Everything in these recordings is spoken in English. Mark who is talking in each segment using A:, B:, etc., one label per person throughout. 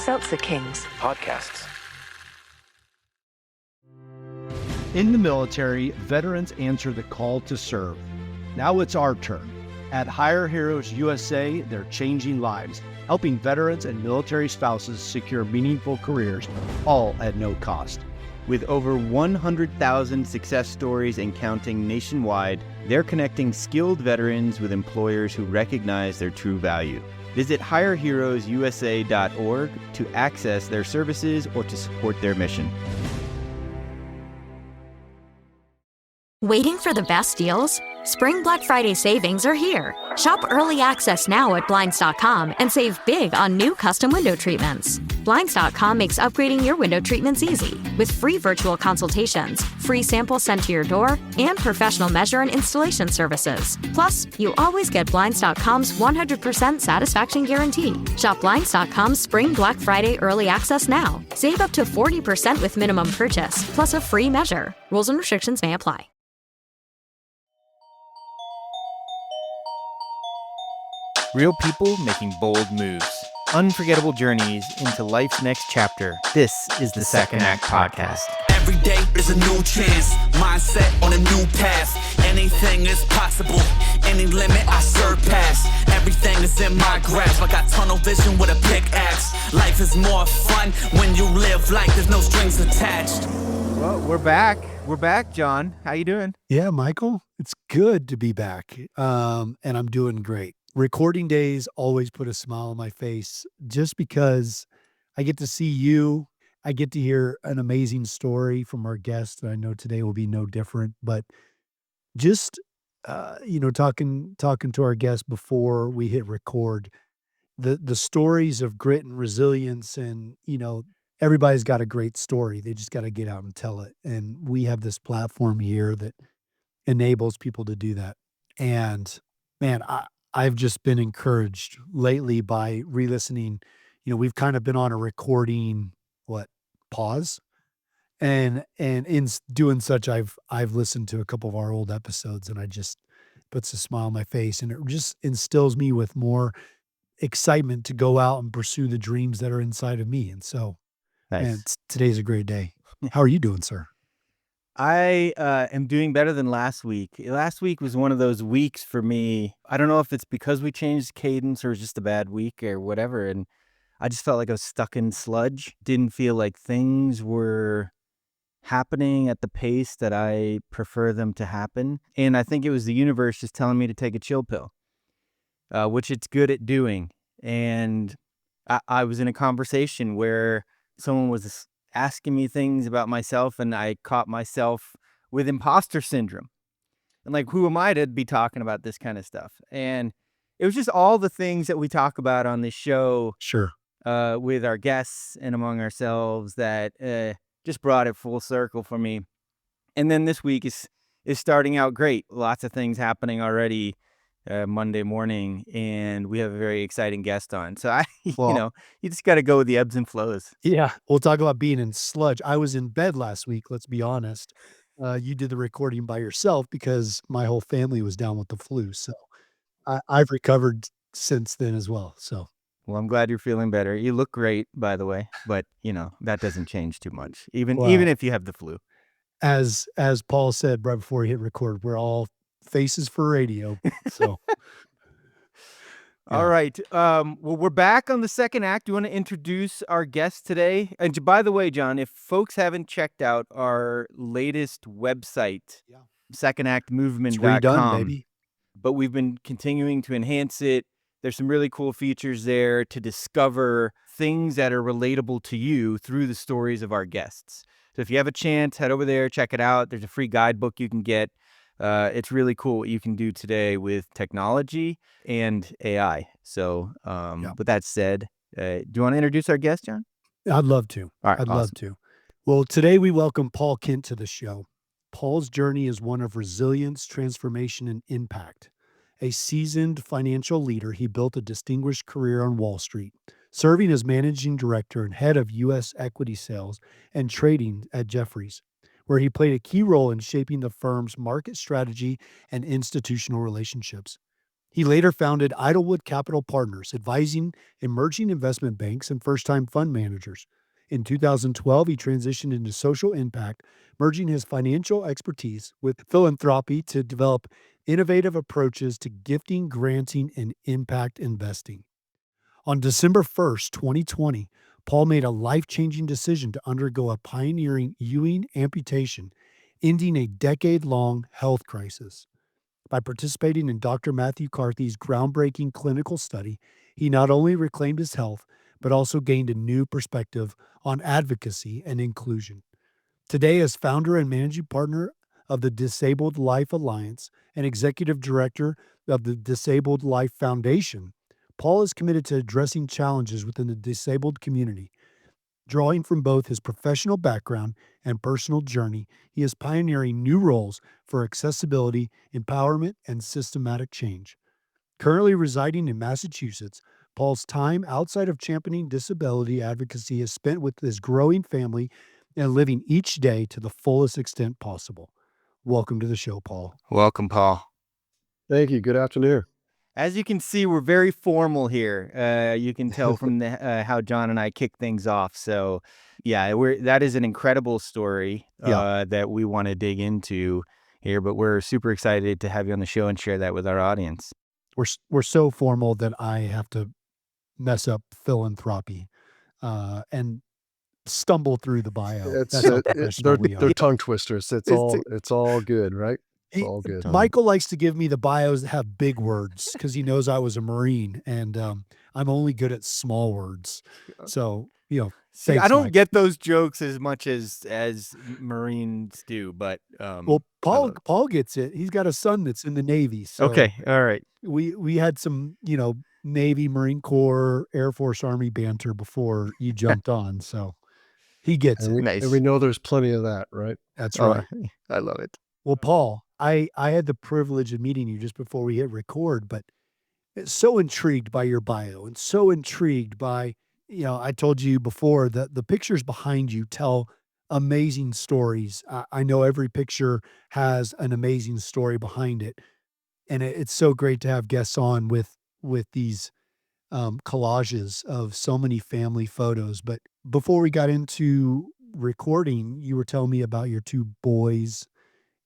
A: Seltzer Kings
B: podcasts.
C: In the military, veterans answer the call to serve. Now it's our turn. At Hire Heroes USA, they're changing lives, helping veterans and military spouses secure meaningful careers, all at no cost.
D: With over 100,000 success stories and counting nationwide, they're connecting skilled veterans with employers who recognize their true value. Visit hireheroesusa.org to access their services or to support their mission.
E: Waiting for the best deals? Spring Black Friday savings are here. Shop early access now at Blinds.com and save big on new custom window treatments. Blinds.com makes upgrading your window treatments easy with free virtual consultations, free samples sent to your door, and professional measure and installation services. Plus, you always get Blinds.com's 100% satisfaction guarantee. Shop Blinds.com's Spring Black Friday early access now. Save up to 40% with minimum purchase, plus a free measure. Rules and restrictions may apply.
D: Real people making bold moves. Unforgettable journeys into life's next chapter. This is the Second Act Podcast.
F: Every day is a new chance. Mindset on a new path. Anything is possible. Any limit I surpass. Everything is in my grasp. I got tunnel vision with a pickaxe. Life is more fun when you live like there's no strings attached.
D: Well, we're back. We're back, John. How you doing?
G: Yeah, Michael, it's good to be back. And I'm doing great. Recording days always put a smile on my face just because I get to see you. I get to hear an amazing story from our guest. I know today will be no different, but just, talking to our guest before we hit record, the stories of grit and resilience and, everybody's got a great story. They just got to get out and tell it. And we have this platform here that enables people to do that. And man, I've just been encouraged lately by re-listening. We've kind of been on a recording, pause. And in doing such, I've listened to a couple of our old episodes and I just puts a smile on my face and it just instills me with more excitement to go out and pursue the dreams that are inside of me. And so,
D: Nice.
G: man, today's a great day. How are you doing, sir?
D: I am doing better than last week. Last week was one of those weeks for me. I don't know if it's because we changed cadence or just a bad week or whatever. And I just felt like I was stuck in sludge. Didn't feel like things were happening at the pace that I prefer them to happen. And I think it was the universe just telling me to take a chill pill, which it's good at doing. And I was in a conversation where someone was asking me things about myself and I caught myself with imposter syndrome. And like, who am I to be talking about this kind of stuff? And it was just all the things that we talk about on this show.
G: Sure.
D: With our guests and among ourselves that just brought it full circle for me. And then this week is starting out great. Lots of things happening already Monday morning, and we have a very exciting guest on. So you just got to go with the ebbs and flows.
G: Yeah. We'll talk about being in sludge. I was in bed last week. Let's be honest. You did the recording by yourself because my whole family was down with the flu. So I've recovered since then as well. So.
D: Well, I'm glad you're feeling better. You look great, by the way, but that doesn't change too much, even if you have the flu.
G: As Paul said right before he hit record, we're all faces for radio. So,
D: All right. Well, we're back on the second act. Do you want to introduce our guest today? And by the way, John, if folks haven't checked out our latest website, secondactmovement.com,
G: it's redone, baby.
D: But we've been continuing to enhance it. There's some really cool features there to discover things that are relatable to you through the stories of our guests. So if you have a chance, head over there, check it out. There's a free guidebook you can get. It's really cool what you can do today with technology and AI. So with that said, do you want to introduce our guest, John?
G: I'd love to.
D: All right,
G: I'd
D: awesome.
G: love to. Well, today we welcome Paul Kent to the show. Paul's journey is one of resilience, transformation, and impact. A seasoned financial leader, he built a distinguished career on Wall Street, serving as managing director and head of U.S. equity sales and trading at Jefferies, where he played a key role in shaping the firm's market strategy and institutional relationships. He later founded Idlewood Capital Partners, advising emerging investment banks and first-time fund managers. In 2012, he transitioned into social impact, merging his financial expertise with philanthropy to develop innovative approaches to gifting, granting, and impact investing. On December 1st, 2020, Paul made a life-changing decision to undergo a pioneering Ewing amputation, ending a decade-long health crisis. By participating in Dr. Matthew Carthy's groundbreaking clinical study, he not only reclaimed his health, but also gained a new perspective on advocacy and inclusion. Today, as founder and managing partner of the Disabled Life Alliance and executive director of the Disabled Life Foundation, Paul is committed to addressing challenges within the disabled community. Drawing from both his professional background and personal journey, he is pioneering new roles for accessibility, empowerment, and systematic change. Currently residing in Massachusetts, Paul's time outside of championing disability advocacy is spent with his growing family and living each day to the fullest extent possible. Welcome to the show, Paul.
D: Welcome, Paul.
A: Thank you. Good afternoon.
D: As you can see, we're very formal here. You can tell from the how John and I kick things off. So, yeah, that is an incredible story that we want to dig into here. But we're super excited to have you on the show and share that with our audience.
G: We're so formal that I have to mess up philanthropy and stumble through the bio.
A: It's
G: That's how professional we are.
A: they're tongue twisters. It's all good, right? It's all good.
G: Michael likes to give me the bios that have big words because he knows I was a Marine, and I'm only good at small words. So,
D: See,
G: thanks,
D: I don't
G: Mike.
D: get those jokes as much as Marines do, but
G: Well, Paul gets it. He's got a son that's in the Navy. So
D: okay, all right.
G: we had some, Navy, Marine Corps, Air Force, Army banter before you jumped on. So he gets it.
D: Nice.
A: And we know there's plenty of that, right?
G: That's right.
D: I love it.
G: Well, Paul, I had the privilege of meeting you just before we hit record, but so intrigued by your bio and so intrigued by, I told you before that the pictures behind you tell amazing stories. I know every picture has an amazing story behind it. And it's so great to have guests on with these collages of so many family photos. But before we got into recording, you were telling me about your two boys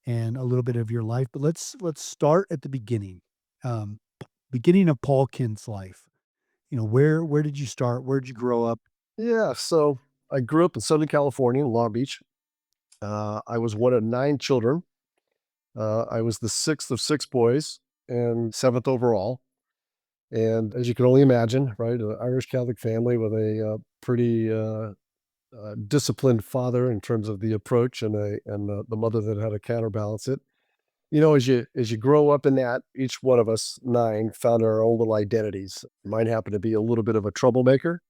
G: and a little bit of your life. But let's start at the beginning. Beginning of Paul Kent's life. Where did you start? Where did you grow up?
A: Yeah. So I grew up in Southern California, in Long Beach. I was one of 9 children. I was the 6th of 6 boys and 7th overall. And as you can only imagine, right, an Irish Catholic family with a pretty disciplined father in terms of the approach, and the mother that had to counterbalance it. As you grow up in that, each one of us 9 found our own little identities. Mine happened to be a little bit of a troublemaker.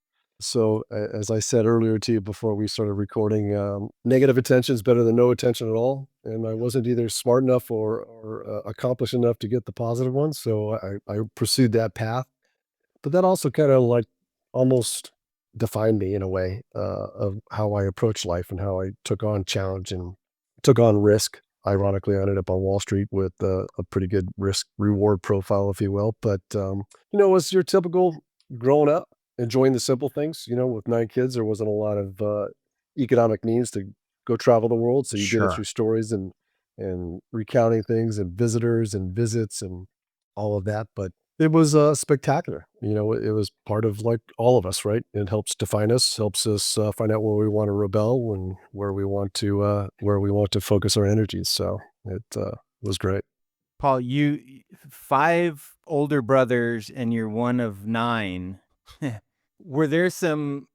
A: So as I said earlier to you before we started recording, negative attention is better than no attention at all. And I wasn't either smart enough or accomplished enough to get the positive one. So I pursued that path. But that also kind of like almost defined me in a way of how I approach life and how I took on challenge and took on risk. Ironically, I ended up on Wall Street with a pretty good risk reward profile, if you will. But, was your typical growing up, enjoying the simple things, with 9 kids, there wasn't a lot of economic means to go travel the world. So you did it through stories and recounting things and visitors and visits and all of that. But it was spectacular. It was part of like all of us, right? It helps define us, helps us find out where we want to rebel and where we want to focus our energies. So it was great.
D: Paul, you 5 older brothers and you're one of 9. Were there some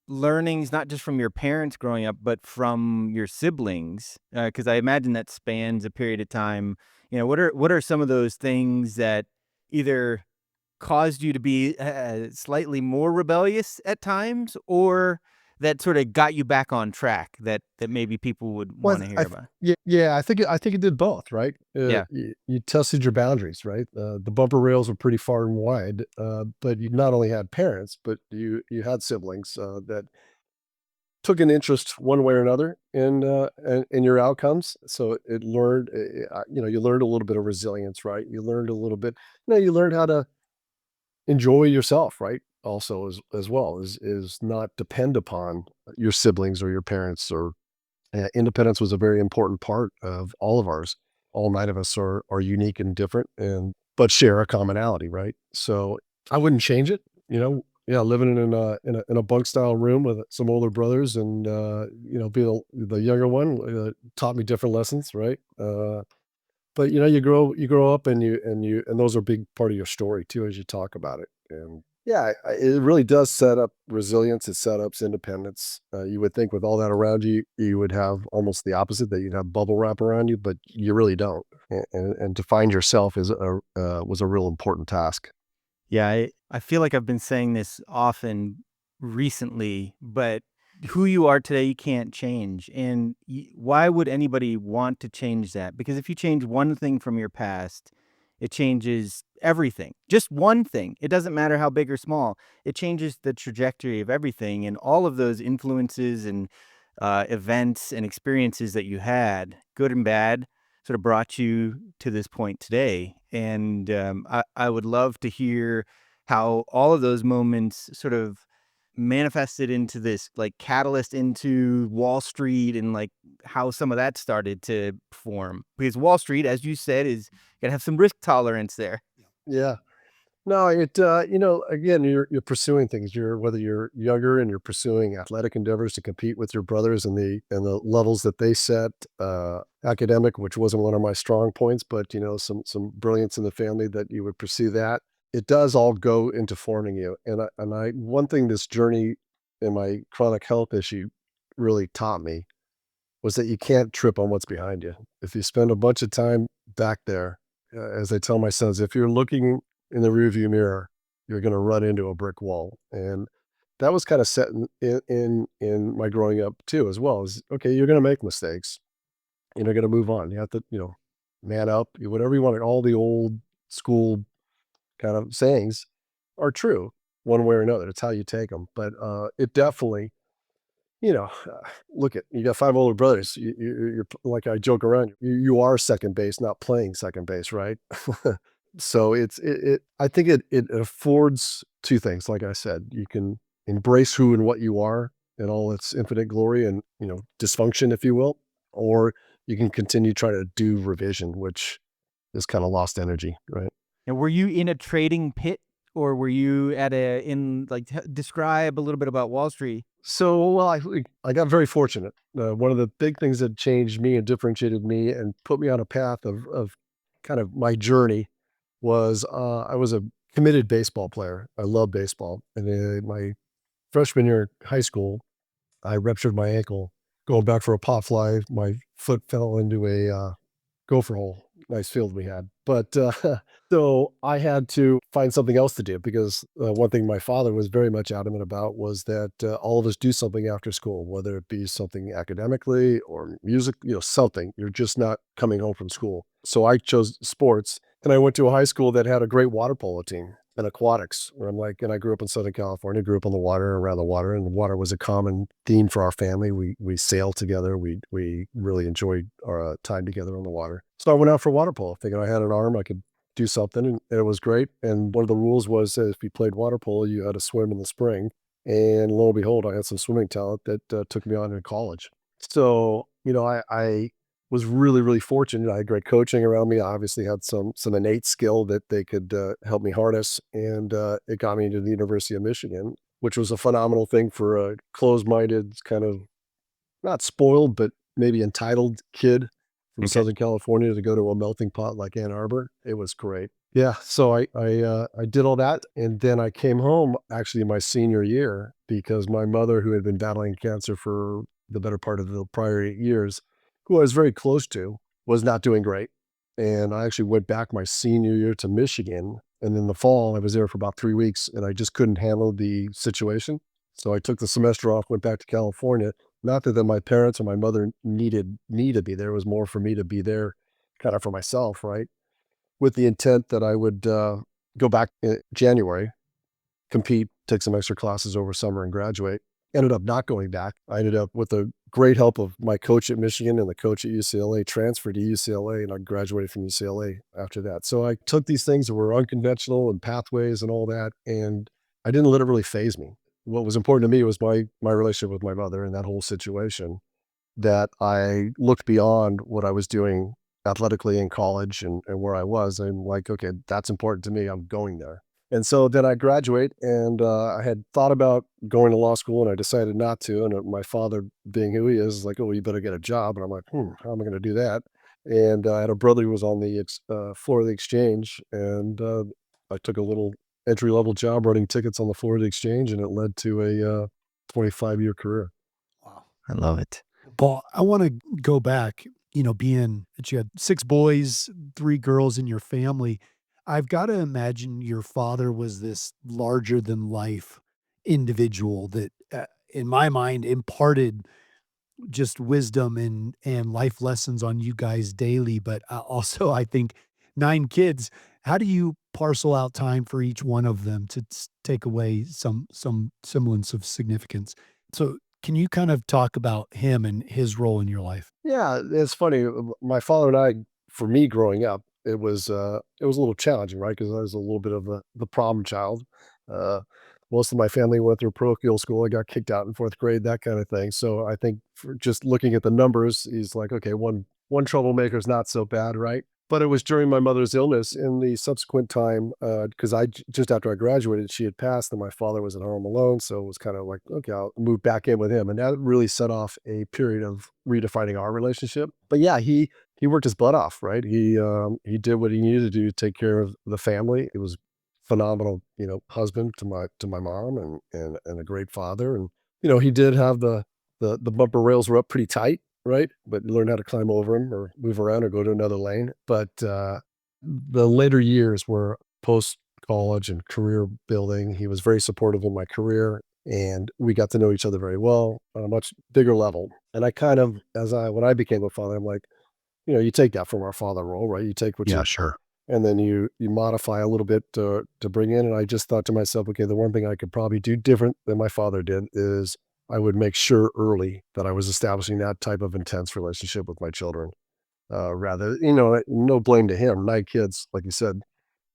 D: learnings, not just from your parents growing up, but from your siblings? Because I imagine that spans a period of time. What are some of those things that either caused you to be slightly more rebellious at times, or that sort of got you back on track that maybe people would want to hear about?
A: Yeah, I think it did both, right?
D: Yeah.
A: You tested your boundaries, right? The bumper rails were pretty far and wide, but you not only had parents, but you had siblings that took an interest one way or another in your outcomes. So it learned, you learned a little bit of resilience, right? You learned a little bit, you learned how to enjoy yourself, right? Also, as well, is not depend upon your siblings or your parents. Or independence was a very important part of all of ours. All nine of us are unique and different, and but share a commonality, right? So I wouldn't change it. Yeah, living in a bunk style room with some older brothers, and being the younger one taught me different lessons, right? But you grow up, and those are a big part of your story too as you talk about it. And yeah, it really does set up resilience. It set up independence. You would think with all that around you, you would have almost the opposite, that you'd have bubble wrap around you, but you really don't. And to find yourself was a real important task.
D: Yeah, I feel like I've been saying this often recently, but who you are today, you can't change. And why would anybody want to change that? Because if you change one thing from your past, it changes everything. Just one thing. It doesn't matter how big or small. It changes the trajectory of everything. And all of those influences and events and experiences that you had, good and bad, sort of brought you to this point today. And I would love to hear how all of those moments sort of manifested into this like catalyst into Wall Street, and like how some of that started to form. Because Wall Street, as you said, is gonna have some risk tolerance there.
A: Yeah. No, again, you're pursuing things. Whether you're younger and you're pursuing athletic endeavors to compete with your brothers and the levels that they set, academic, which wasn't one of my strong points, but some brilliance in the family that you would pursue that. It does all go into forming you. And I one thing this journey in my chronic health issue really taught me was that you can't trip on what's behind you. If you spend a bunch of time back there, as I tell my sons, if you're looking in the rearview mirror, you're going to run into a brick wall. And that was kind of set in my growing up too, as well. Is okay, you're going to make mistakes. You're going to move on. You have to, man up, whatever you want. All the old school kind of sayings are true one way or another. It's how you take them. But it definitely, you know, look at you got 5 older brothers. You're like I joke around. You are second base, not playing second base, right? So I think it affords 2 things. Like I said, you can embrace who and what you are in all its infinite glory and dysfunction, if you will, or you can continue trying to do revision, which is kind of lost energy, right?
D: And were you in a trading pit, or were you at describe a little bit about Wall Street?
A: So, well, I got very fortunate. One of the big things that changed me and differentiated me and put me on a path of kind of my journey was I was a committed baseball player. I love baseball. And in my freshman year in high school, I ruptured my ankle going back for a pop fly. My foot fell into a gopher hole. Nice field we had. But so I had to find something else to do because one thing my father was very much adamant about was that all of us do something after school, whether it be something academically or music, something. You're just not coming home from school. So I chose sports, and I went to a high school that had a great water polo team and aquatics. Where and I grew up in Southern California, grew up on the water, around the water, and the water was a common theme for our family. We sailed together. We really enjoyed our time together on the water. So I went out for water polo, thinking I had an arm, I could do something, and it was great. And one of the rules was that if you played water polo, you had to swim in the spring. And lo and behold, I had some swimming talent that took me on in college. So I was really, really fortunate. I had great coaching around me. I obviously had some innate skill that they could help me harness, and it got me into the University of Michigan, which was a phenomenal thing for a closed-minded, kind of not spoiled, but maybe entitled kid from
D: Okay.
A: Southern California to go to a melting pot like Ann Arbor. It was great. Yeah, so I did all that, and then I came home actually my senior year because my mother, who had been battling cancer for the better part of the prior 8 years, who I was very close to, was not doing great. And I actually went back my senior year to Michigan, and in the fall, I was there for about 3 weeks, and I just couldn't handle the situation. So I took the semester off, went back to California. Not that my parents or my mother needed me to be there. It was more for me to be there kind of for myself, right? With the intent that I would go back in January, compete, take some extra classes over summer and graduate. ended up not going back. I ended up, with the great help of my coach at Michigan and the coach at UCLA, transferred to UCLA, and I graduated from UCLA after that. So I took these things that were unconventional and pathways and all that, and I didn't let it really phase me. What was important to me was my relationship with my mother and that whole situation, that I looked beyond what I was doing athletically in college and where I was. I'm like, okay, that's important to me. I'm going there. And so then I graduate, and I had thought about going to law school, and I decided not to. And my father, being who he is like, oh, you better get a job. And I'm like, how am I going to do that? And I had a brother who was on the floor of the exchange, and I took a little entry level job running tickets on the floor of the exchange, and it led to a 25-year career.
G: Wow.
D: I love it.
G: Paul, I want to go back, being that you had 6 boys, 3 girls in your family. I've got to imagine your father was this larger than life individual that, in my mind, imparted just wisdom and life lessons on you guys daily. But also, I think 9 kids. How do you parcel out time for each one of them to take away some semblance of significance? So, can you kind of talk about him and his role in your life?
A: Yeah, it's funny. My father and I, for me growing up, it was a little challenging, right? Because I was a little bit of the problem child. Uh, Most of my family went through parochial school. I got kicked out in fourth grade, that kind of thing. So I think, for just looking at the numbers, he's like, okay, one troublemaker is not so bad, right? But it was during my mother's illness in the subsequent time, because just after I graduated, she had passed, and my father was at home alone. So it was kind of like, okay, I'll move back in with him, and that really set off a period of redefining our relationship. But yeah, he worked his butt off, right? He did what he needed to do to take care of the family. It was phenomenal, husband to my mom, and a great father. And he did have the bumper rails were up pretty tight, right? But learn how to climb over them or move around or go to another lane. But the later years were post college and career building. He was very supportive of my career, and we got to know each other very well on a much bigger level. And I kind of, when I became a father, I'm like, you take that from our father role, right? You take what
C: Yeah,
A: you,
C: sure.
A: and then you modify a little bit to bring in. And I just thought to myself, okay, the one thing I could probably do different than my father did is I would make sure early that I was establishing that type of intense relationship with my children. Rather, no blame to him. 9 kids, like you said,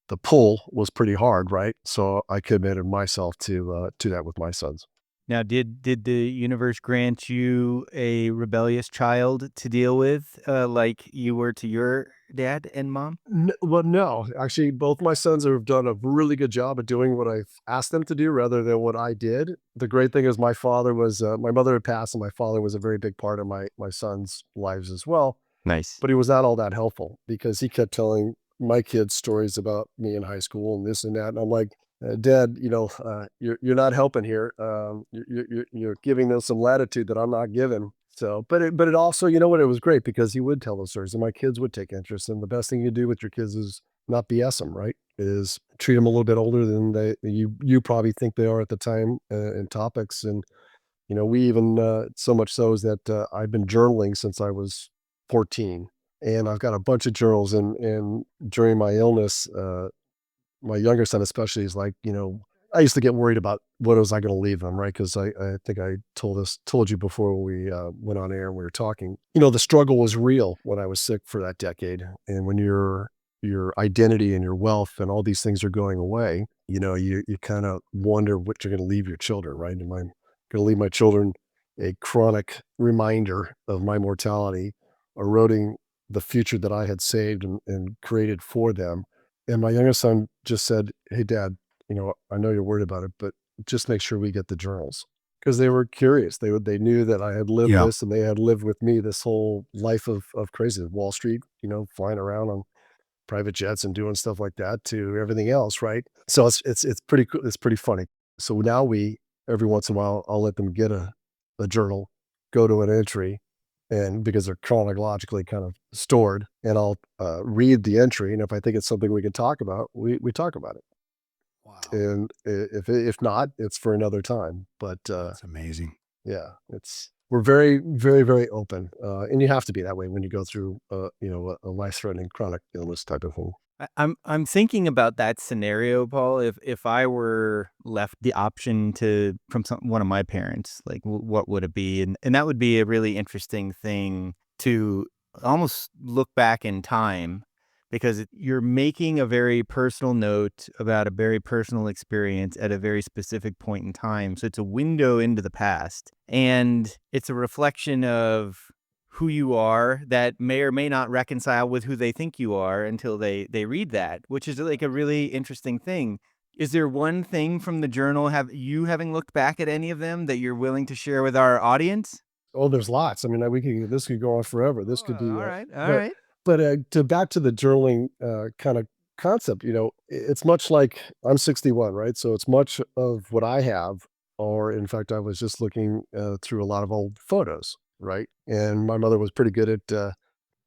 A: the pull was pretty hard, right? So I committed myself to that with my sons.
D: Now, did the universe grant you a rebellious child to deal with, like you were to your dad and mom?
A: Well, no, actually, both my sons have done a really good job of doing what I've asked them to do rather than what I did. The great thing is my mother had passed, and my father was a very big part of my sons' lives as well.
D: Nice.
A: But he was not all that helpful because he kept telling my kids stories about me in high school and this and that. And I'm like, Dad, you're not helping here. You're giving them some latitude that I'm not giving. So, but it also, you know what, it was great because he would tell those stories, and my kids would take interest. And the best thing you do with your kids is not BS them, right? Is treat them a little bit older than you probably think they are at the time, in topics. And we even, so much so is that, I've been journaling since I was 14, and I've got a bunch of journals, and during my illness, my younger son especially is like, I used to get worried about what was I gonna leave them, right? Because I think I told you before when we, went on air and we were talking. The struggle was real when I was sick for that decade, and when your identity and your wealth and all these things are going away, you kinda wonder what you're gonna leave your children, right? Am I gonna leave my children a chronic reminder of my mortality, eroding the future that I had saved and created for them? And my youngest son just said, "Hey, Dad, I know you're worried about it, but just make sure we get the journals." Because they were curious. They knew that I had lived
C: Yeah.
A: this, and they had lived with me this whole life of crazy, Wall Street, flying around on private jets and doing stuff like that to everything else, right? So it's pretty cool. It's pretty funny. So now every once in a while, I'll let them get a journal, go to an entry, and because they're chronologically kind of stored, and I'll read the entry, and if I think it's something we can talk about, we talk about it.
G: Wow.
A: And if not, it's for another time. But
G: That's amazing.
A: yeah, we're very, very, very open, and you have to be that way when you go through a life-threatening chronic illness type of thing.
D: I'm thinking about that scenario, Paul. If I were left the option from one of my parents, like what would it be? And that would be a really interesting thing to almost look back in time, because you're making a very personal note about a very personal experience at a very specific point in time. So it's a window into the past, and it's a reflection of who you are that may or may not reconcile with who they think you are until they read that, which is like a really interesting thing. Is there one thing from the journal, having looked back at any of them, that you're willing to share with our audience?
A: Oh, there's lots. I mean, this could go on forever. This
D: Oh,
A: could be,
D: all right. All
A: but
D: right.
A: to back to the journaling kind of concept. It's much like I'm 61, right? So it's much of what I have, or in fact, I was just looking through a lot of old photos, right? And my mother was pretty good at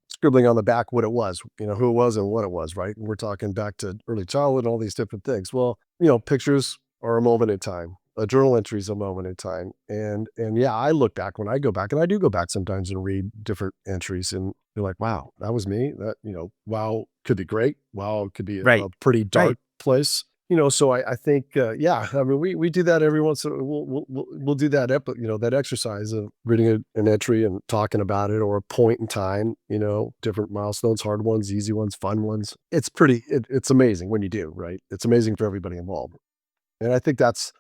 A: scribbling on the back what it was, who it was and what it was, right? And we're talking back to early childhood and all these different things. Well, pictures are a moment in time. A journal entry is a moment in time. And yeah, I look back when I go back, and I do go back sometimes and read different entries and be like, wow, that was me. That, wow, could be great. Wow, could be a
D: Right.
A: pretty
D: Right.
A: dark place. So I think, yeah, I mean, we do that every once in a while. We'll do that, that exercise of reading an entry and talking about it, or a point in time, different milestones, hard ones, easy ones, fun ones. It's amazing when you do, right? It's amazing for everybody involved. And I think that's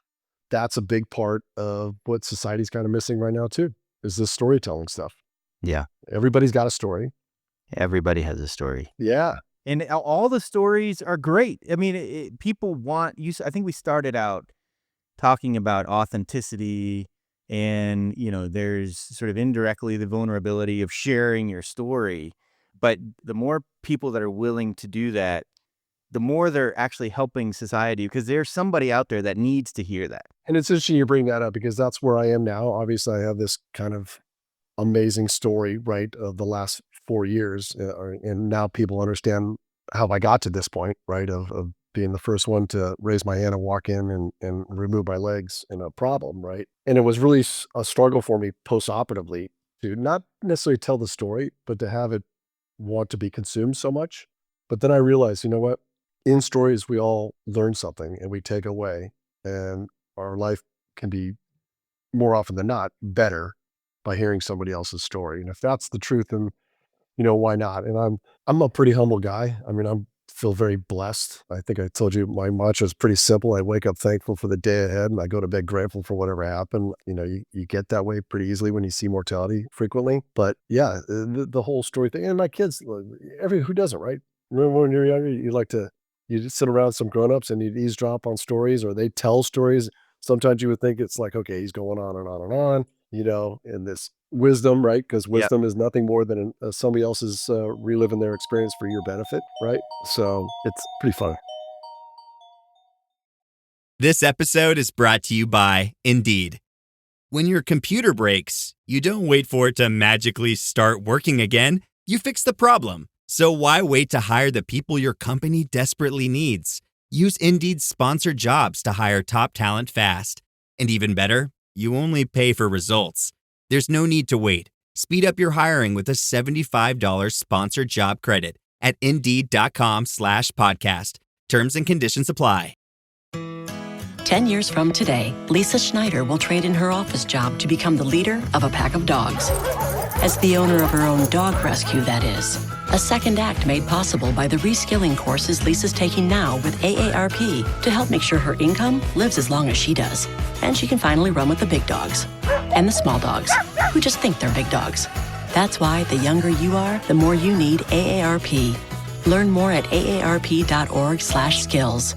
A: a big part of what society's kind of missing right now too, is this storytelling stuff.
D: Yeah.
A: Everybody's got a story.
D: Everybody has a story.
A: Yeah.
D: And all the stories are great. I mean, people want you. I think we started out talking about authenticity, and there's sort of indirectly the vulnerability of sharing your story. But the more people that are willing to do that, the more they're actually helping society, because there's somebody out there that needs to hear that.
A: And it's interesting you bring that up, because that's where I am now. Obviously, I have this kind of amazing story, right, of the last 4 years. And now people understand how I got to this point, right, of being the first one to raise my hand and walk in and remove my legs in a problem, right? And it was really a struggle for me post-operatively to not necessarily tell the story, but to have it want to be consumed so much. But then I realized, you know what? In stories, we all learn something and we take away, and our life can be, more often than not, better by hearing somebody else's story. And if that's the truth, then, why not? And I'm a pretty humble guy. I mean, feel very blessed. I think I told you my mantra is pretty simple. I wake up thankful for the day ahead, and I go to bed grateful for whatever happened. You get that way pretty easily when you see mortality frequently. But yeah, the whole story thing, and my kids, who doesn't, right? Remember when you're younger, you just sit around some grown-ups and you'd eavesdrop on stories, or they tell stories. Sometimes you would think it's like, okay, he's going on and on and on, and this wisdom, right? Because
D: Yep.
A: wisdom is nothing more than somebody else's reliving their experience for your benefit, right? So it's pretty fun.
B: This episode is brought to you by Indeed. When your computer breaks, you don't wait for it to magically start working again. You fix the problem. So why wait to hire the people your company desperately needs? Use Indeed's sponsored jobs to hire top talent fast. And even better, you only pay for results. There's no need to wait. Speed up your hiring with a $75 sponsored job credit at Indeed.com/podcast. Terms and conditions apply.
H: 10 years from today, Lisa Schneider will trade in her office job to become the leader of a pack of dogs. As the owner of her own dog rescue, that is. A second act made possible by the reskilling courses Lisa's taking now with AARP to help make sure her income lives as long as she does. And she can finally run with the big dogs. And the small dogs, who just think they're big dogs. That's why the younger you are, the more you need AARP. Learn more at aarp.org/skills.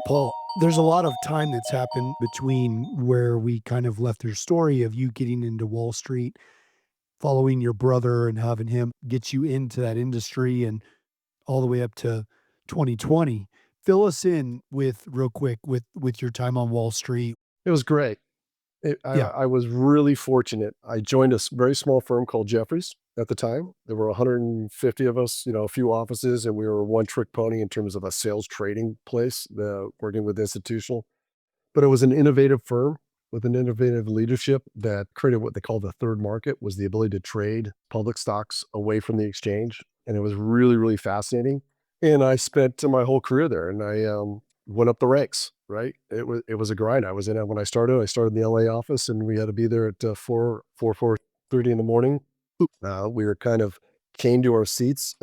G: Paul, there's a lot of time that's happened between where we kind of left your story of you getting into Wall Street, following your brother and having him get you into that industry, and all the way up to 2020. Fill us in real quick with your time on Wall Street.
A: It was great.
G: Yeah.
A: I was really fortunate. I joined a very small firm called Jeffries at the time. There were 150 of us, a few offices, and we were a one-trick pony in terms of a sales trading place, working with institutional. But it was an innovative firm with an innovative leadership that created what they call the third market, was the ability to trade public stocks away from the exchange and it was really, really fascinating. And I spent my whole career there, and I went up the ranks. Right, it was a grind. I was in it when I started. I started in the LA office, and we had to be there at 4:30 in the morning. We were kind of chained to our seats.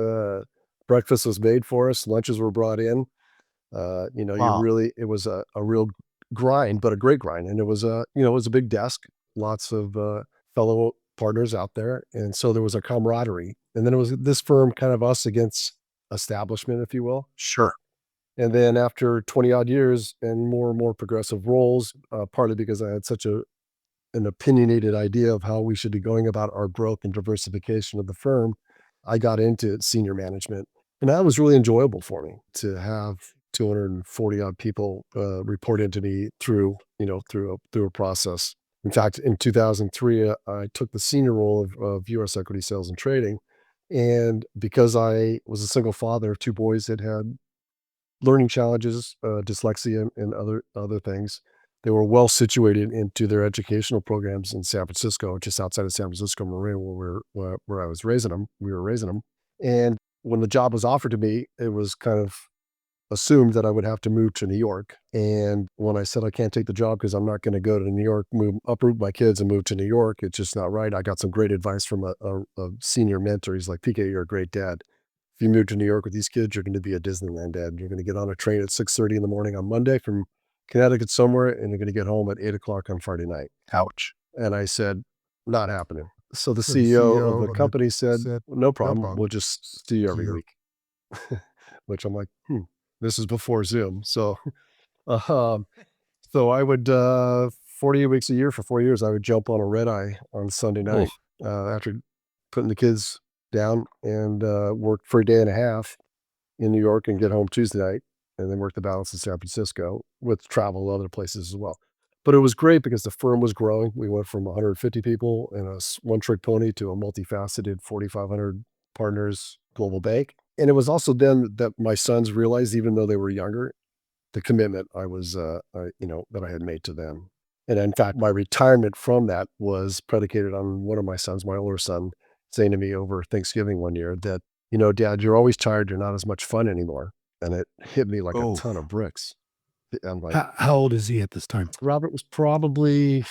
A: Breakfast was made for us. Lunches were brought in.
G: Wow.
A: It was a real grind, but a great grind. And it was a big desk, lots of fellow partners out there. And so there was a camaraderie. And then it was this firm kind of us against establishment, if you will.
G: Sure.
A: And then after 20 odd years and more progressive roles, partly because I had such an opinionated idea of how we should be going about our growth and diversification of the firm, I got into senior management. And that was really enjoyable for me to have 240 odd people report into me through a process. In fact, in 2003, I took the senior role of U.S. equity sales and trading. And because I was a single father of two boys that had learning challenges, dyslexia, and other things. They were well situated into their educational programs in San Francisco, just outside of San Francisco Marine, where I was raising them. We were raising them, and when the job was offered to me, it was kind of assumed that I would have to move to New York. And when I said I can't take the job because I'm not going to go to New York, uproot my kids and move to New York, it's just not right. I got some great advice from a senior mentor. He's like, "PK, you're a great dad. If you move to New York with these kids, you're going to be a Disneyland dad. You're going to get on a train at 6:30 in the morning on Monday from Connecticut somewhere, and you're going to get home at 8 o'clock on Friday night."
G: Ouch.
A: And I said, "Not happening." So the
G: So the
A: CEO of the
G: CEO of the
A: company said,
G: said,
A: "No
G: "No
A: problem. We'll
G: problem.
A: just see you
G: See
A: every
G: you."
A: week." Which I'm like, this is before Zoom. So, um, so I would, 48 weeks a year for 4 years, I would jump on a red eye on Sunday
G: Oh,
A: night after putting the kids down and work for a day and a half in New York and get home Tuesday night and then work the balance in San Francisco with travel to other places as well. But it was great because the firm was growing. We went from 150 people and a one trick pony to a multifaceted 4,500 partners global bank. And it was also then that my sons realized, even though they were younger, the commitment that I had made to them. And in fact, my retirement from that was predicated on one of my sons, my older son, saying to me over Thanksgiving one year that, "Dad, you're always tired. You're not as much fun anymore." And it hit me like a
G: oh.
A: ton of bricks. I'm like,
G: How old is he at this time?
A: Robert was probably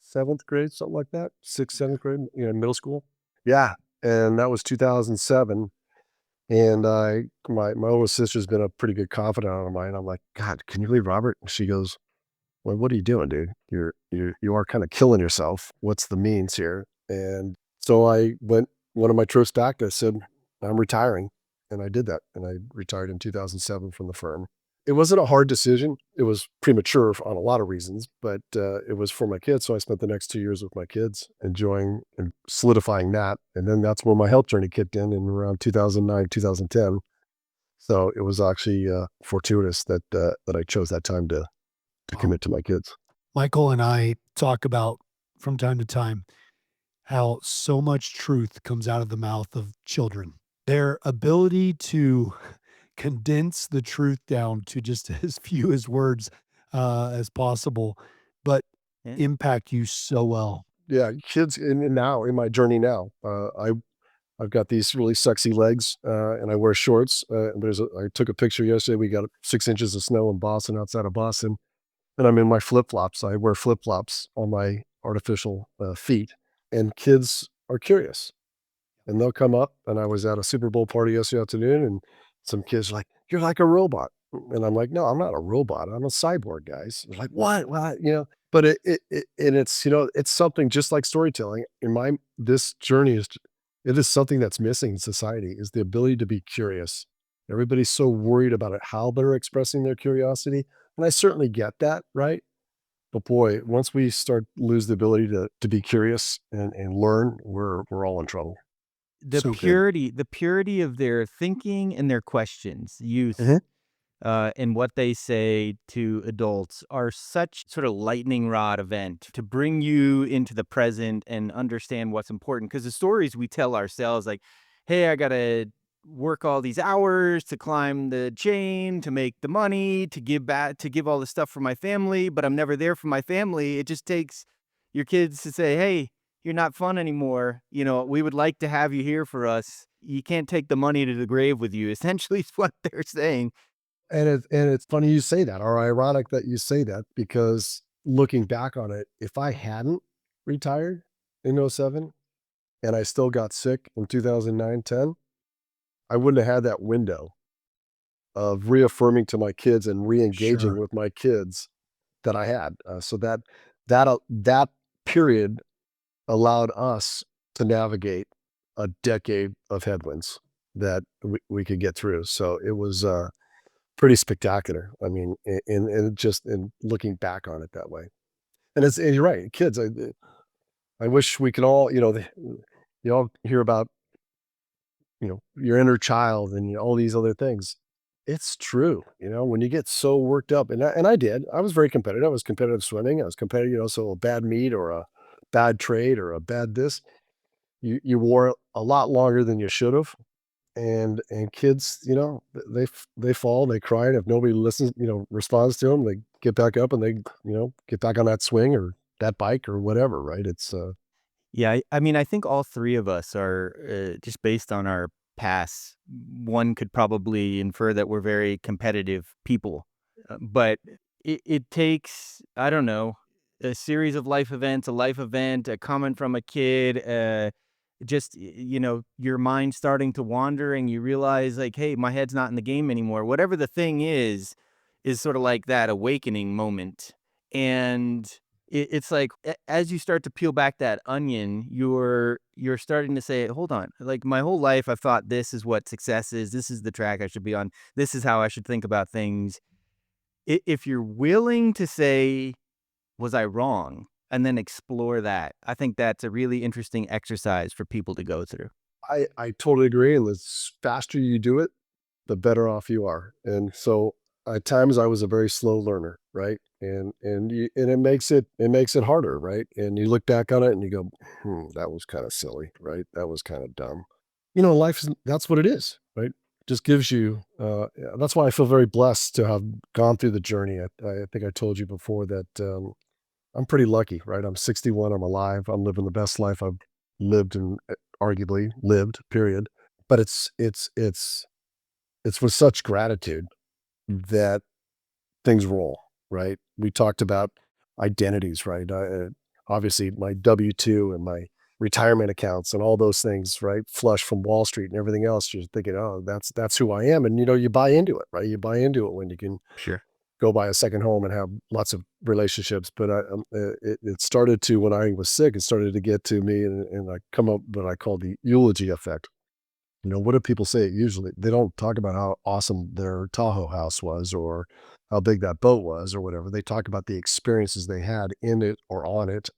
A: seventh grade, something like that, sixth, seventh grade, middle school. Yeah. And that was 2007. And my older sister's been a pretty good confidant of mine. I'm like, "God, can you believe Robert?" And she goes, "Well, what are you doing, dude? You are kind of killing yourself. What's the means here?" And so I went one of my trips back. I said, "I'm retiring," and I did that. And I retired in 2007 from the firm. It wasn't a hard decision. It was premature on a lot of reasons, but it was for my kids. So I spent the next 2 years with my kids, enjoying and solidifying that. And then that's when my health journey kicked in around 2009, 2010. So it was actually fortuitous that I chose that time to
G: Wow.
A: commit to my kids.
G: Michael and I talk about from time to time how so much truth comes out of the mouth of children. Their ability to condense the truth down to just as few as words as possible, but
D: Yeah.
G: impact you so well.
A: Yeah, kids now in my journey now, I've got these really sexy legs, and I wear shorts. I took a picture yesterday. We got 6 inches of snow in Boston, outside of Boston, and I'm in my flip flops. I wear flip flops on my artificial feet, and kids are curious. And they'll come up, and I was at a Super Bowl party yesterday afternoon, and some kids are like, "You're like a robot." And I'm like, "No, I'm not a robot. I'm a cyborg, guys." They're like, "What? What?" But it's something just like storytelling. This journey it is something that's missing in society, is the ability to be curious. Everybody's so worried about it, how they're expressing their curiosity. And I certainly get that, right? But boy, once we start lose the ability to be curious and learn, we're all in trouble.
D: The
G: So good.
D: purity of their thinking and their questions, youth,
A: Mhm.
D: and what they say to adults are such sort of lightning rod event to bring you into the present and understand what's important. Because the stories we tell ourselves, like, "Hey, I gotta work all these hours to climb the chain, to make the money, to give back, to give all the stuff for my family, but I'm never there for my family." It just takes your kids to say, "Hey, you're not fun anymore. We would like to have you here for us. You can't take the money to the grave with you." Essentially, is what they're saying.
A: And it's funny you say that, or ironic that you say that, because looking back on it, if I hadn't retired in '07 and I still got sick in 2009, 10, I wouldn't have had that window of reaffirming to my kids and re-engaging
G: Sure.
A: with my kids that I had. So that period allowed us to navigate a decade of headwinds that we could get through. So it was pretty spectacular. I mean, in just in looking back on it that way. And you're right, kids. I wish we could all, you all hear about, your inner child and all these other things. It's true, when you get so worked up, and I did. I was very competitive. I was competitive swimming. I was competitive, so a bad meet or a bad trade or a bad this, you wore it a lot longer than you should have. And kids, they fall, they cry, and if nobody listens, responds to them, they get back up and they, get back on that swing or that bike or whatever, right? It's
D: Yeah, I mean, I think all three of us are, just based on our past, one could probably infer that we're very competitive people. But it takes, I don't know, a series of life events, a life event, a comment from a kid, just, your mind starting to wander and you realize, like, hey, my head's not in the game anymore. Whatever the thing is sort of like that awakening moment. And it's like as you start to peel back that onion, you're starting to say, hold on, like my whole life I've thought this is what success is. This is the track I should be on. This is how I should think about things. If you're willing to say, was I wrong? And then explore that. I think that's a really interesting exercise for people to go through.
A: I totally agree. And the faster you do it, the better off you are. And so at times I was a very slow learner, right? And it makes it harder, right? And you look back on it and you go, that was kind of silly, right? That was kind of dumb. Life is that's what it is, right? Just gives you yeah, that's why I feel very blessed to have gone through the journey. I think I told you before that I'm pretty lucky, right? I'm 61, I'm alive, I'm living the best life I've lived and arguably lived, period. But it's with such gratitude that things roll, right? We talked about identities, right? Obviously, my W-2 and my retirement accounts and all those things, right? Flush from Wall Street and everything else. You're thinking, oh, that's who I am, and you buy into it, right? You buy into it when you can
D: Sure.
A: go buy a second home and have lots of relationships. But it started to when I was sick. It started to get to me, and I come up what I call the eulogy effect. What do people say? Usually, they don't talk about how awesome their Tahoe house was or how big that boat was or whatever. They talk about the experiences they had in it or on it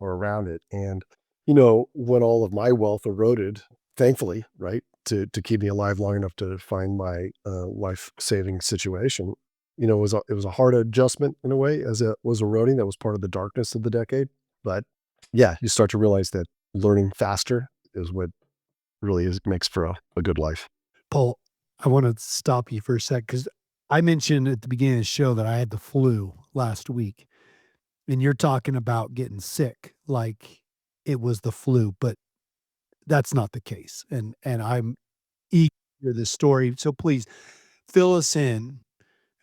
A: or around it. And, when all of my wealth eroded, thankfully, right, to keep me alive long enough to find my life-saving situation, it was a hard adjustment in a way as it was eroding. That was part of the darkness of the decade. But yeah, you start to realize that learning faster is what really is makes for a good life.
G: Paul, I want to stop you for a sec because I mentioned at the beginning of the show that I had the flu last week, and you're talking about getting sick like it was the flu, but that's not the case. And I'm eager to hear this story. So please fill us in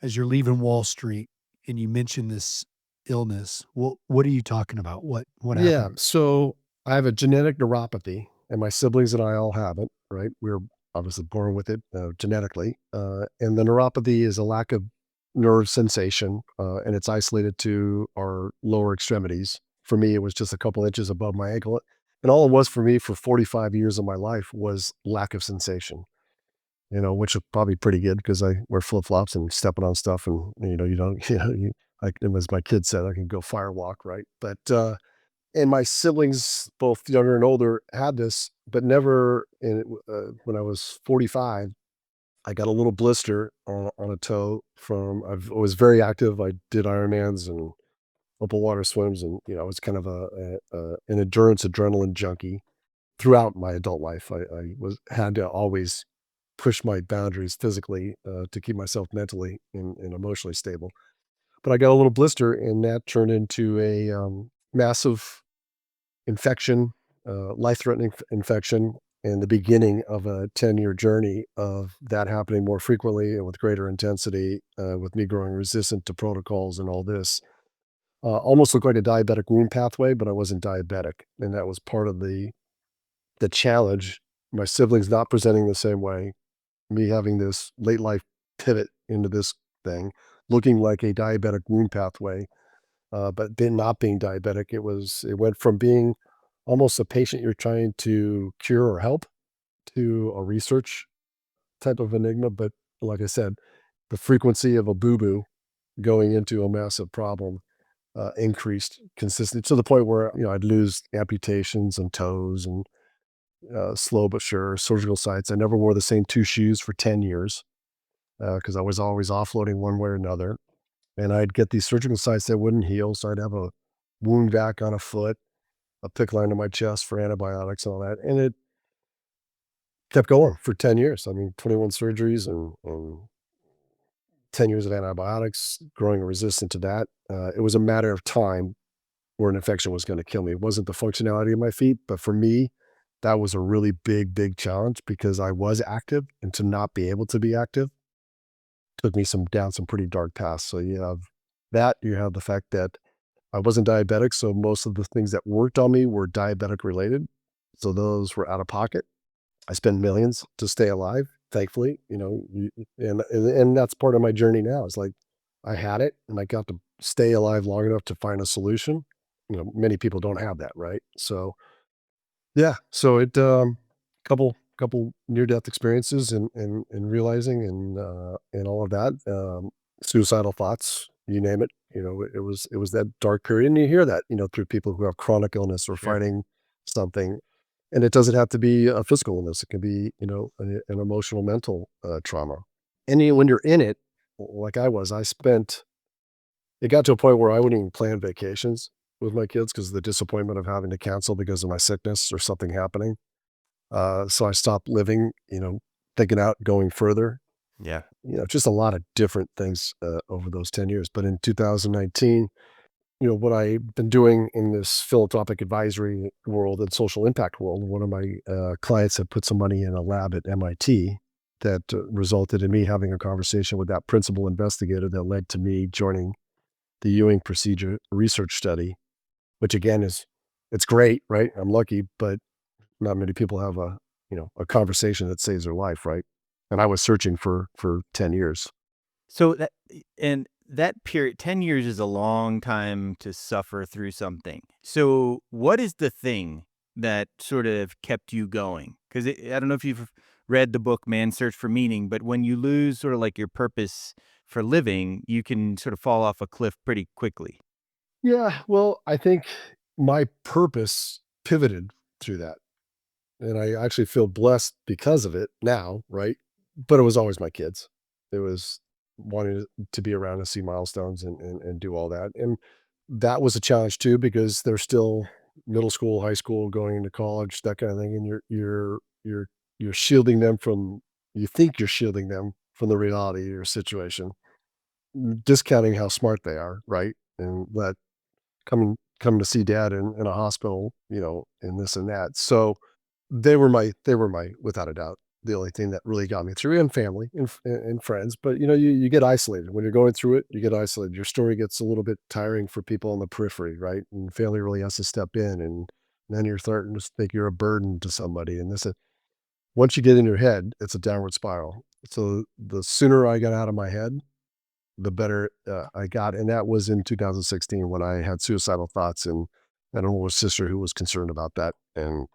G: as you're leaving Wall Street and you mentioned this illness. What are you talking about? What
A: Yeah,
G: happened?
A: so I have a genetic neuropathy, and my siblings and I all have it, right? We're obviously born with it, genetically, and the neuropathy is a lack of nerve sensation, and it's isolated to our lower extremities. For me, it was just a couple inches above my ankle, and all it was for me for 45 years of my life was lack of sensation. Which is probably pretty good because I wear flip-flops and stepping on stuff and, you don't like as my kid said, I can go firewalk, right? But, and my siblings, both younger and older, had this, but never when I was 45, I got a little blister on a toe from I was very active. I did Ironmans and open water swims and, I was kind of an endurance adrenaline junkie throughout my adult life. I had to always push my boundaries physically to keep myself mentally and emotionally stable. But I got a little blister, and that turned into a massive infection life-threatening infection and the beginning of a 10-year journey of that happening more frequently and with greater intensity, with me growing resistant to protocols and all this. Almost looked like a diabetic wound pathway, but I wasn't diabetic, and that was part of the challenge. My siblings not presenting the same way, me having this late life pivot into this thing, looking like a diabetic wound pathway, but then not being diabetic. It went from being almost a patient you're trying to cure or help to a research type of enigma. But like I said, the frequency of a boo-boo going into a massive problem increased consistently to the point where, I'd lose amputations and toes and slow but sure surgical sites. I never wore the same two shoes for 10 years because I was always offloading one way or another. And I'd get these surgical sites that wouldn't heal. So I'd have a wound vac on a foot, a PICC line to my chest for antibiotics and all that. And it kept going for 10 years. I mean, 21 surgeries and 10 years of antibiotics, growing resistant to that. It was a matter of time where an infection was going to kill me. It wasn't the functionality of my feet, but for me, that was a really big, big challenge because I was active, and to not be able to be active took me down some pretty dark paths. So you have that, you have the fact that I wasn't diabetic, so most of the things that worked on me were diabetic related. So those were out of pocket. I spent millions to stay alive, thankfully, and that's part of my journey now. It's like I had it and I got to stay alive long enough to find a solution. Many people don't have that, right? So yeah, so couple near death experiences and realizing and all of that, suicidal thoughts, you name it. It was that dark period, and you hear that through people who have chronic illness or
D: Sure.
A: fighting something, and it doesn't have to be a physical illness. It can be an emotional, mental trauma. And when you're in it, like I was, it got to a point where I wouldn't even plan vacations with my kids because of the disappointment of having to cancel because of my sickness or something happening. So I stopped living, thinking out going further,
D: Yeah.
A: just a lot of different things over those 10 years. But in 2019, what I've been doing in this philanthropic advisory world and social impact world, one of my clients had put some money in a lab at MIT that resulted in me having a conversation with that principal investigator that led to me joining the Ewing procedure research study, which again it's great, right? I'm lucky, but not many people have a conversation that saves their life, right? And I was searching for 10 years.
D: So that period, 10 years is a long time to suffer through something. So what is the thing that sort of kept you going? Because I don't know if you've read the book Man's Search for Meaning, but when you lose sort of like your purpose for living, you can sort of fall off a cliff pretty quickly.
A: Yeah, well, I think my purpose pivoted through that. And I actually feel blessed because of it now, right? But it was always my kids. It was wanting to be around and see milestones and do all that. And that was a challenge too, because they're still middle school, high school, going into college, that kind of thing. And you're shielding them from, you think you're shielding them from the reality of your situation, discounting how smart they are, right? And that coming to see dad in a hospital, and this and that. So they were my without a doubt, the only thing that really got me through, and family and friends. But you get isolated when you're going through it. You get isolated. Your story gets a little bit tiring for people on the periphery, right? And family really has to step in, and then you're starting to think you're a burden to somebody. And once you get in your head, it's a downward spiral. So the sooner I got out of my head, the better I got. And that was in 2016 when I had suicidal thoughts, and an older sister who was concerned about that. And